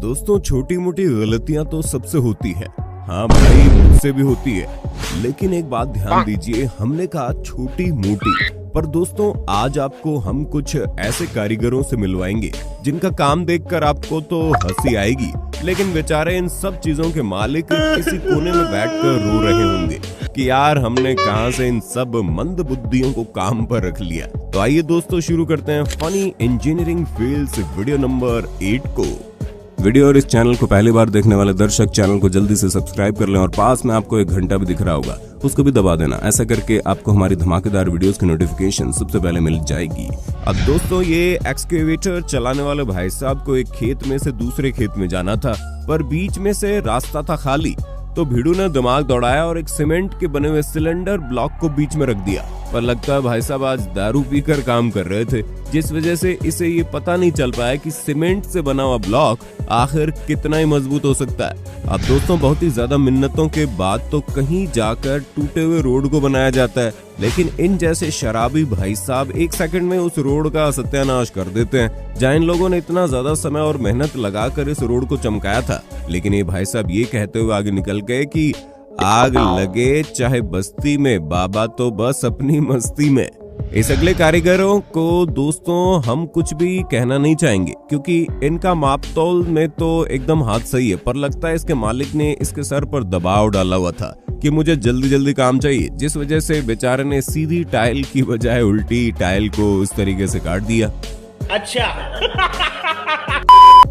दोस्तों, छोटी मोटी गलतियां तो सबसे होती है। हाँ भाई, मुझसे भी होती है। लेकिन एक बात ध्यान दीजिए, हमने कहा छोटी मोटी, पर दोस्तों आज आपको हम कुछ ऐसे कारीगरों से मिलवाएंगे जिनका काम देखकर आपको तो हंसी आएगी, लेकिन बेचारे इन सब चीजों के मालिक किसी कोने में बैठकर रो रहे होंगे कि यार हमने कहां से इन सब मंद बुद्धियों को काम पर रख लिया। तो आइए दोस्तों शुरू करते हैं funny engineering fields video number 8 को। वीडियो और इस चैनल को पहली बार देखने वाले दर्शक चैनल को जल्दी से सब्सक्राइब कर लें और पास में आपको एक घंटा भी दिख रहा होगा, उसको भी दबा देना। ऐसा करके आपको हमारी धमाकेदार वीडियोस की नोटिफिकेशन सबसे पहले मिल जाएगी। अब दोस्तों, ये एक्सकेवेटर चलाने वाले भाई साहब को एक खेत में से दूसरे खेत में जाना था, पर बीच में से रास्ता था खाली। तो भिड़ू ने दिमाग दौड़ाया और एक सीमेंट के बने हुए सिलेंडर ब्लॉक को बीच में रख दिया। पर लगता है भाई साहब आज दारू पीकर काम कर रहे थे, जिस वजह से इसे ये पता नहीं चल पाया कि सीमेंट से बना हुआ ब्लॉक आखिर कितना ही मजबूत हो सकता है। अब दोस्तों, बहुत ही ज्यादा मिन्नतों के बाद तो कहीं जाकर टूटे हुए रोड को बनाया जाता है, लेकिन इन जैसे शराबी भाई साहब एक सेकंड में उस रोड का सत्यानाश कर देते हैं, जहां इन लोगों ने इतना ज्यादा समय और मेहनत लगाकर इस रोड को चमकाया था। लेकिन ये भाई साहब ये कहते हुए आगे निकल गए कि आग लगे चाहे बस्ती में, बाबा तो बस अपनी मस्ती में। इस अगले कारीगरों को दोस्तों हम कुछ भी कहना नहीं चाहेंगे, क्योंकि इनका मापतोल में तो एकदम हाथ सही है, पर लगता है इसके मालिक ने इसके सर पर दबाव डाला हुआ था कि मुझे जल्दी जल्दी काम चाहिए, जिस वजह से बेचारे ने सीधी टाइल की बजाय उल्टी टाइल को इस तरीके से काट दिया। अच्छा।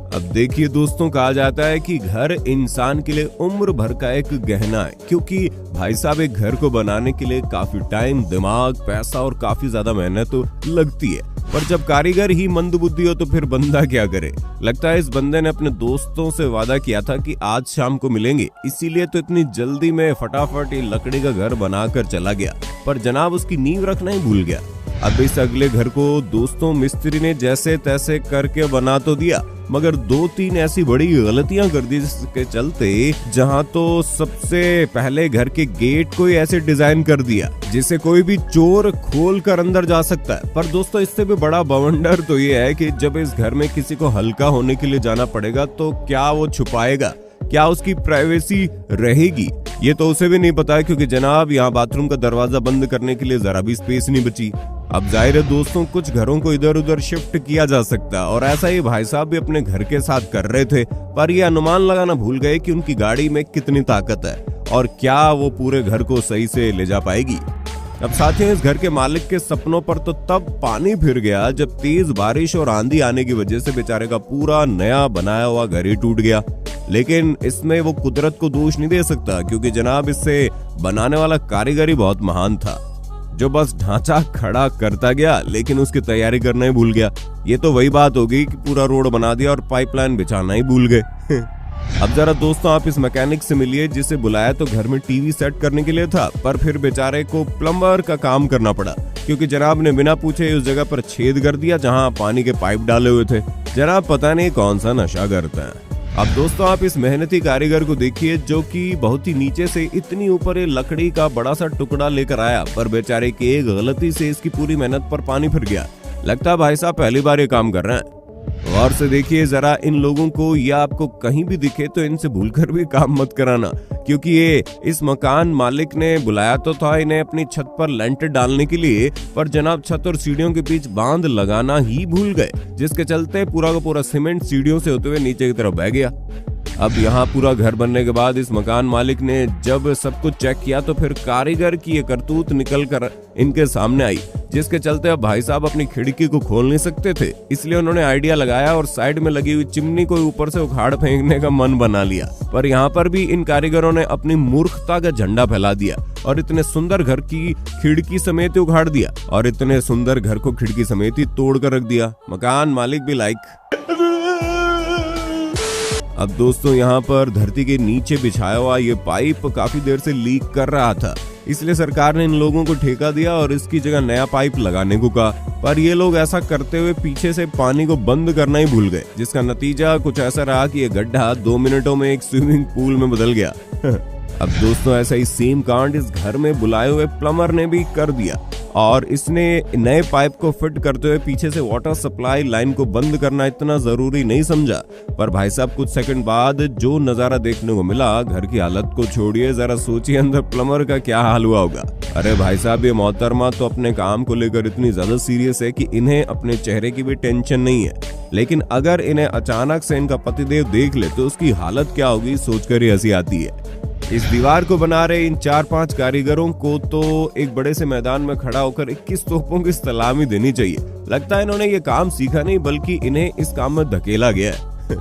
अब देखिए दोस्तों, कहा जाता है कि घर इंसान के लिए उम्र भर का एक गहना है, क्योंकि भाई साहब एक घर को बनाने के लिए काफी टाइम, दिमाग, पैसा और काफी ज्यादा मेहनत लगती है। पर जब कारीगर ही मंदबुद्धि हो तो फिर बंदा क्या करे। लगता है इस बंदे ने अपने दोस्तों से वादा किया था कि आज शाम को मिलेंगे, इसीलिए तो इतनी जल्दी में फटाफट ये लकड़ी का घर बनाकर चला गया, पर जनाब उसकी नींव रखना ही भूल गया। अब इस अगले घर को दोस्तों मिस्त्री ने जैसे तैसे करके बना तो दिया, मगर 2-3 ऐसी बड़ी गलतियां कर दी जिसके चलते जहां तो सबसे पहले घर के गेट को ही ऐसे डिजाइन कर दिया जिसे कोई भी चोर खोल कर अंदर जा सकता है। पर दोस्तों इससे भी बड़ा बवंडर तो ये है कि जब इस घर में किसी को हल्का होने के लिए जाना पड़ेगा तो क्या वो छुपाएगा, क्या उसकी प्राइवेसी रहेगी, ये तो उसे भी नहीं पता है, क्योंकि जनाब यहाँ बाथरूम का दरवाजा बंद करने के लिए जरा भी स्पेस नहीं बची। अब जाहिर है दोस्तों, कुछ घरों को इधर उधर शिफ्ट किया जा सकता है, और ऐसा ही भाई साहब भी अपने घर के साथ कर रहे थे, पर ये अनुमान लगाना भूल गए कि उनकी गाड़ी में कितनी ताकत है और क्या वो पूरे घर को सही से ले जा पाएगी। अब साथियों, इस घर के मालिक के सपनों पर तो तब पानी फिर गया जब तेज बारिश और आंधी आने की वजह से बेचारे का पूरा नया बनाया हुआ घर ही टूट गया। लेकिन इसमें वो कुदरत को दोष नहीं दे सकता, क्योंकि जनाब इससे बनाने वाला कारीगर ही बहुत महान था, जो बस ढांचा खड़ा करता गया लेकिन उसकी तैयारी करना ही भूल गया। ये तो वही बात होगी कि पूरा रोड बना दिया और पाइपलाइन बिछाना ही भूल गए। अब जरा दोस्तों आप इस मैकेनिक से मिलिए जिसे बुलाया तो घर में टीवी सेट करने के लिए था, पर फिर बेचारे को प्लम्बर का काम करना पड़ा, क्योंकि जनाब ने बिना पूछे उस जगह पर छेद कर दिया जहां पानी के पाइप डाले हुए थे। जनाब पता नहीं कौन सा नशा करता है। अब दोस्तों आप इस मेहनती कारीगर को देखिए, जो कि बहुत ही नीचे से इतनी ऊपर लकड़ी का बड़ा सा टुकड़ा लेकर आया, पर बेचारे की एक गलती से इसकी पूरी मेहनत पर पानी फिर गया। लगता है भाई साहब पहली बार ये काम कर रहे हैं। गौर से देखिए जरा इन लोगों को, या आपको कहीं भी दिखे तो इनसे भूलकर भी काम मत कराना, क्योंकि ये इस मकान मालिक ने बुलाया तो था इन्हें अपनी छत पर लेंटर डालने के लिए, पर जनाब छत और सीढ़ियों के बीच बांध लगाना ही भूल गए, जिसके चलते पूरा का पूरा सीमेंट सीढ़ियों से होते हुए नीचे की तरफ बह गया। अब यहाँ पूरा घर बनने के बाद इस मकान मालिक ने जब सब कुछ चेक किया तो फिर कारीगर की ये करतूत निकल कर इनके सामने आई, जिसके चलते अब भाई साहब अपनी खिड़की को खोल नहीं सकते थे। इसलिए उन्होंने आइडिया लगाया और साइड में लगी हुई चिमनी को ऊपर से उखाड़ फेंकने का मन बना लिया। पर यहाँ पर भी इन कारीगरों ने अपनी मूर्खता का झंडा फैला दिया और इतने सुंदर घर की खिड़की समेत उखाड़ दिया, और इतने सुंदर घर को खिड़की समेत ही तोड़ कर रख दिया। मकान मालिक भी लाइक। अब दोस्तों यहाँ पर धरती के नीचे बिछाया हुआ ये पाइप काफी देर से लीक कर रहा था, इसलिए सरकार ने इन लोगों को ठेका दिया और इसकी जगह नया पाइप लगाने को कहा। पर ये लोग ऐसा करते हुए पीछे से पानी को बंद करना ही भूल गए, जिसका नतीजा कुछ ऐसा रहा कि ये गड्ढा 2 मिनटों में एक स्विमिंग पूल में बदल गया। अब दोस्तों ऐसा ही सेम कांड इस घर में बुलाए हुए प्लम्बर ने भी कर दिया और इसने नए पाइप को फिट करते हुए पीछे से वाटर सप्लाई लाइन को बंद करना इतना जरूरी नहीं समझा। पर भाई साहब कुछ सेकंड बाद जो नजारा देखने को मिला, घर की हालत को छोड़िए, जरा सोचिए अंदर प्लम्बर का क्या हाल हुआ होगा। अरे भाई साहब, ये मोहतरमा तो अपने काम को लेकर इतनी ज्यादा सीरियस है कि इन्हें अपने चेहरे की भी टेंशन नहीं है, लेकिन अगर इन्हें अचानक से इनका पतिदेव देख ले तो उसकी हालत क्या होगी सोचकर ही हंसी आती है। इस दीवार को बना रहे इन 4-5 कारीगरों को तो एक बड़े से मैदान में खड़ा होकर 21 तोपों की सलामी देनी चाहिए। लगता है इन्होंने ये काम सीखा नहीं बल्कि इन्हें इस काम में धकेला गया है।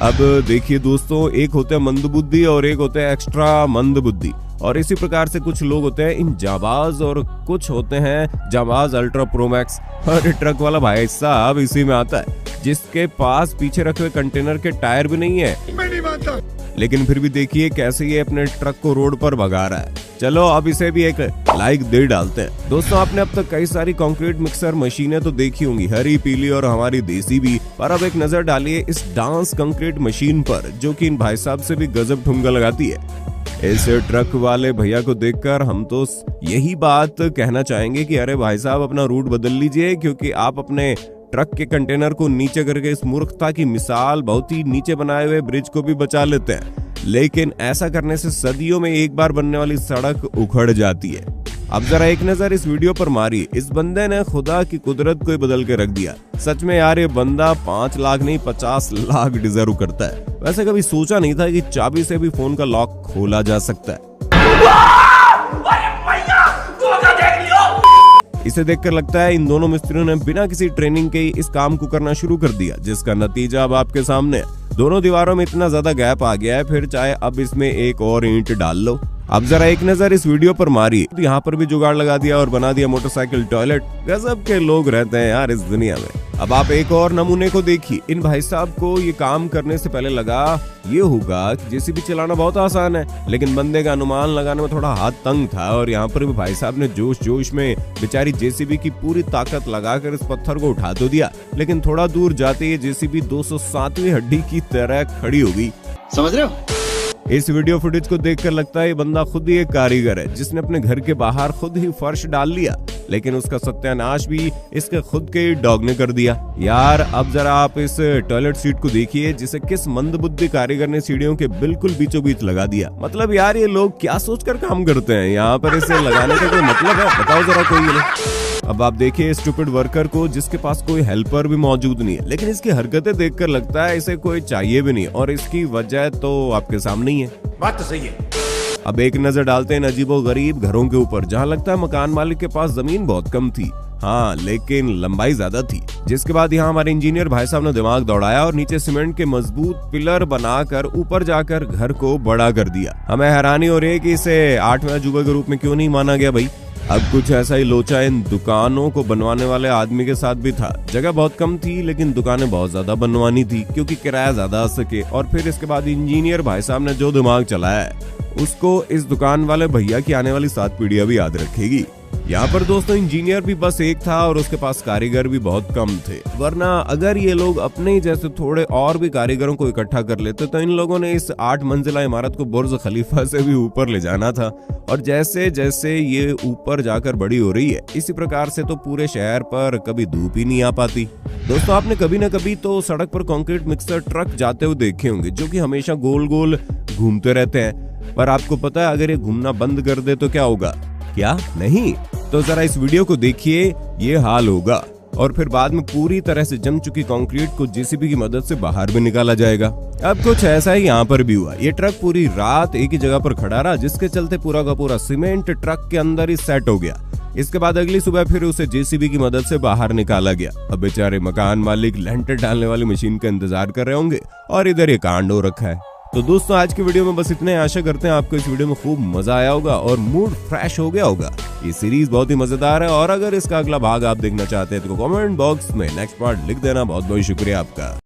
अब देखिए दोस्तों, एक होते हैं मंदबुद्धि और एक होते हैं एक्स्ट्रा मंदबुद्धि, और इसी प्रकार से कुछ लोग होते हैं इन जाबाज और कुछ होते हैं जाबाज अल्ट्रा प्रो मैक्स। और ट्रक वाला भाई साहब इसी में आता है, जिसके पास पीछे रखे हुए कंटेनर के टायर भी नहीं है, मैं नहीं मानता, लेकिन फिर भी देखिए कैसे ये अपने ट्रक को रोड पर भगा रहा है। चलो अब इसे भी एक लाइक दे डालते हैं। दोस्तों आपने अब तक कई सारी कंक्रीट मिक्सर मशीनें तो देखी होंगी, हरी, पीली और हमारी देसी भी, पर अब एक नजर डालिए इस डांस कंक्रीट मशीन पर, जो कि इन भाई साहब से भी गजब ठुमका लगाती है। इस ट्रक वाले भैया को देखकर हम तो यही बात कहना चाहेंगे कि अरे भाई साहब अपना रूट बदल लीजिए, क्योंकि आप अपने ट्रक के कंटेनर को नीचे करके इस मूर्खता की मिसाल बहुत ही नीचे बनाए हुए ब्रिज को भी बचा लेते हैं, लेकिन ऐसा करने से सदियों में एक बार बनने वाली सड़क उखड़ जाती है। अब जरा एक नजर इस वीडियो पर मारिए, इस बंदे ने खुदा की कुदरत को ही बदल के रख दिया। सच में यार ये बंदा 5 लाख नहीं 50 लाख डिजर्व करता है। वैसे कभी सोचा नहीं था कि चाबी से भी फोन का लॉक खोला जा सकता है। इसे देखकर लगता है इन दोनों मिस्त्रियों ने बिना किसी ट्रेनिंग के इस काम को करना शुरू कर दिया, जिसका नतीजा अब आपके सामने है। दोनों दीवारों में इतना ज्यादा गैप आ गया है, फिर चाहे अब इसमें एक और ईंट डाल लो। अब जरा एक नजर इस वीडियो पर मारिए, तो यहाँ पर भी जुगाड़ लगा दिया और बना दिया मोटरसाइकिल टॉयलेट। गजब के लोग रहते हैं यार इस दुनिया में। अब आप एक और नमूने को देखिए, इन भाई साहब को ये काम करने से पहले लगा ये होगा कि जेसीबी चलाना बहुत आसान है, लेकिन बंदे का अनुमान लगाने में थोड़ा हाथ तंग था और यहाँ पर भी भाई साहब ने जोश जोश में बेचारी जेसीबी की पूरी ताकत लगाकर इस पत्थर को उठा तो दिया, लेकिन थोड़ा दूर जाते ये जेसीबी 207वीं हड्डी की तरह खड़ी हो गई। समझ रहे हो? इस वीडियो फुटेज को देखकर लगता है ये बंदा खुद ही एक कारीगर है, जिसने अपने घर के बाहर खुद ही फर्श डाल लिया, लेकिन उसका सत्यानाश भी इसके खुद के डॉग ने कर दिया। यार अब जरा आप इस टॉयलेट सीट को देखिए, जिसे किस मंदबुद्धि कारीगर ने सीढ़ियों के बिल्कुल बीचों बीच लगा दिया। मतलब यार ये लोग क्या सोचकर काम करते हैं, यहाँ पर इसे लगाने का कोई मतलब है? बताओ जरा कोई ये। अब आप देखिए स्टूपिड वर्कर को, जिसके पास कोई हेल्पर भी मौजूद नहीं है, लेकिन इसकी हरकतें देखकर लगता है इसे कोई चाहिए भी नहीं, और इसकी वजह तो आपके सामने ही है। बात तो सही है। अब एक नजर डालते हैं अजीबो गरीब घरों के ऊपर, जहां लगता है मकान मालिक के पास जमीन बहुत कम थी, हाँ लेकिन लंबाई ज्यादा थी। जिसके बाद यहाँ हमारे इंजीनियर भाई साहब ने दिमाग दौड़ाया और नीचे सीमेंट के मजबूत पिलर बनाकर ऊपर जाकर घर को बड़ा कर दिया। हमें हैरानी हो रही है कि इसे 8वें अजूबे के रूप में क्यों नहीं माना गया भाई। अब कुछ ऐसा ही लोचा इन दुकानों को बनवाने वाले आदमी के साथ भी था। जगह बहुत कम थी, लेकिन दुकानें बहुत ज्यादा बनवानी थी क्योंकि किराया ज्यादा आ सके। और फिर इसके बाद इंजीनियर भाई साहब ने जो दिमाग चलाया है, उसको इस दुकान वाले भैया की आने वाली 7 पीढ़ियां भी याद रखेगी। यहाँ पर दोस्तों इंजीनियर भी बस एक था और उसके पास कारीगर भी बहुत कम थे, वरना अगर ये लोग अपने ही जैसे थोड़े और भी कारीगरों को इकट्ठा कर लेते तो इन लोगों ने इस 8 मंजिला इमारत को बुर्ज खलीफा से भी ऊपर ले जाना था। और जैसे जैसे ये ऊपर जाकर बड़ी हो रही है, इसी प्रकार से तो पूरे शहर पर कभी धूप ही नहीं आ पाती। दोस्तों आपने कभी न कभी तो सड़क पर कंक्रीट मिक्सर ट्रक जाते हुए देखे होंगे, जो कि हमेशा गोल गोल घूमते रहते हैं। पर आपको पता है अगर ये घूमना बंद कर दे तो क्या होगा? क्या नहीं? तो जरा इस वीडियो को देखिए, ये हाल होगा। और फिर बाद में पूरी तरह से जम चुकी कंक्रीट को जेसीबी की मदद से बाहर भी निकाला जाएगा। अब कुछ ऐसा ही यहाँ पर भी हुआ। ये ट्रक पूरी रात एक ही जगह पर खड़ा रहा, जिसके चलते पूरा का पूरा सीमेंट ट्रक के अंदर ही सेट हो गया। इसके बाद अगली सुबह फिर उसे जेसीबी की मदद से बाहर निकाला गया। अब बेचारे मकान मालिक लेंटर डालने वाली मशीन का इंतजार कर रहे होंगे और इधर ये कांड हो रखा है। तो दोस्तों आज की वीडियो में बस इतने। आशा करते हैं आपको इस वीडियो में खूब मजा आया होगा और मूड फ्रेश हो गया होगा। ये सीरीज बहुत ही मजेदार है और अगर इसका अगला भाग आप देखना चाहते हैं तो कमेंट बॉक्स में नेक्स्ट पार्ट लिख देना। बहुत बहुत शुक्रिया आपका।